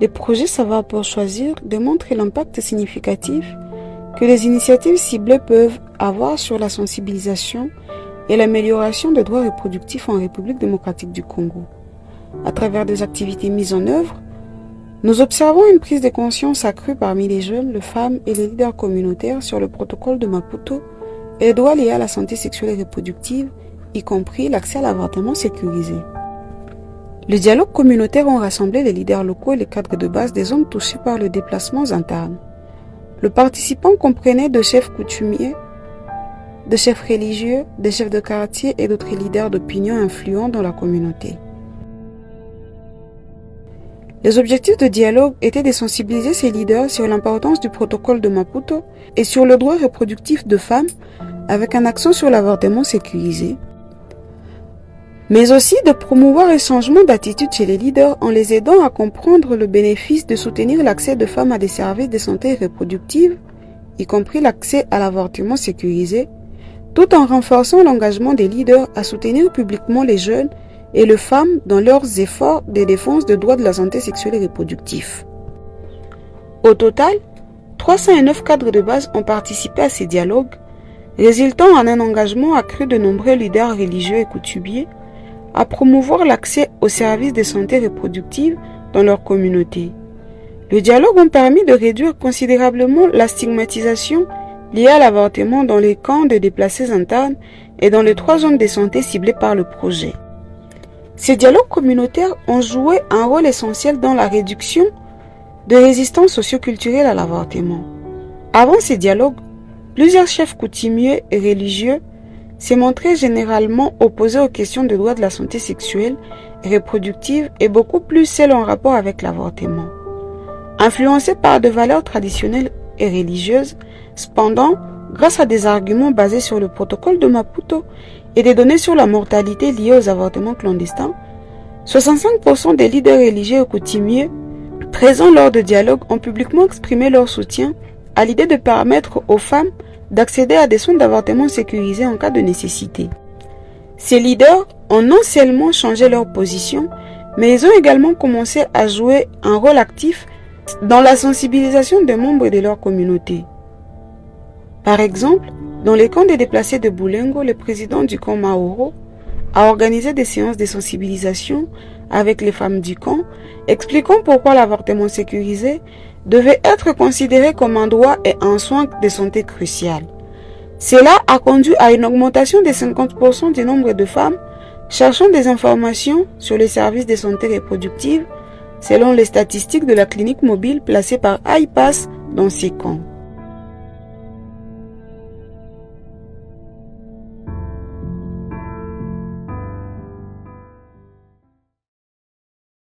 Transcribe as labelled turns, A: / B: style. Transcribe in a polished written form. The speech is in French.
A: les projets Savoir pour choisir démontrent l'impact significatif que les initiatives ciblées peuvent avoir sur la sensibilisation et l'amélioration des droits reproductifs en République démocratique du Congo. À travers des activités mises en œuvre, nous observons une prise de conscience accrue parmi les jeunes, les femmes et les leaders communautaires sur le protocole de Maputo et les droits liés à la santé sexuelle et reproductive, y compris l'accès à l'avortement sécurisé. Le dialogue communautaire a rassemblé les leaders locaux et les cadres de base des zones touchées par le déplacement interne. Le participant comprenait de chefs coutumiers, de chefs religieux, des chefs de quartier et d'autres leaders d'opinion influents dans la communauté. Les objectifs de dialogue étaient de sensibiliser ces leaders sur l'importance du protocole de Maputo et sur le droit reproductif de femmes avec un accent sur l'avortement sécurisé, mais aussi de promouvoir un changement d'attitude chez les leaders en les aidant à comprendre le bénéfice de soutenir l'accès des femmes à des services de santé reproductive, y compris l'accès à l'avortement sécurisé, tout en renforçant l'engagement des leaders à soutenir publiquement les jeunes et les femmes dans leurs efforts de défense des droits de la santé sexuelle et reproductive. Au total, 309 cadres de base ont participé à ces dialogues, résultant en un engagement accru de nombreux leaders religieux et coutumiers à promouvoir l'accès aux services de santé reproductive dans leur communauté. Le dialogue a permis de réduire considérablement la stigmatisation liée à l'avortement dans les camps de déplacés internes et dans les 3 zones de santé ciblées par le projet. Ces dialogues communautaires ont joué un rôle essentiel dans la réduction de résistance socio-culturelle à l'avortement. Avant ces dialogues, plusieurs chefs coutumiers et religieux s'est montré généralement opposé aux questions de droits de la santé sexuelle et reproductive et beaucoup plus celles en rapport avec l'avortement. Influencés par des valeurs traditionnelles et religieuses, cependant, grâce à des arguments basés sur le protocole de Maputo et des données sur la mortalité liée aux avortements clandestins, 65% des leaders religieux et coutumiers présents lors de dialogues ont publiquement exprimé leur soutien à l'idée de permettre aux femmes d'accéder à des soins d'avortement sécurisés en cas de nécessité. Ces leaders ont non seulement changé leur position, mais ils ont également commencé à jouer un rôle actif dans la sensibilisation des membres de leur communauté. Par exemple, dans les camps des déplacés de Boulengo, le président du camp Maoro a organisé des séances de sensibilisation avec les femmes du camp, expliquant pourquoi l'avortement sécurisé devait être considéré comme un droit et un soin de santé crucial. Cela a conduit à une augmentation de 50% du nombre de femmes cherchant des informations sur les services de santé reproductive, selon les statistiques de la clinique mobile placée par iPass dans ces camps.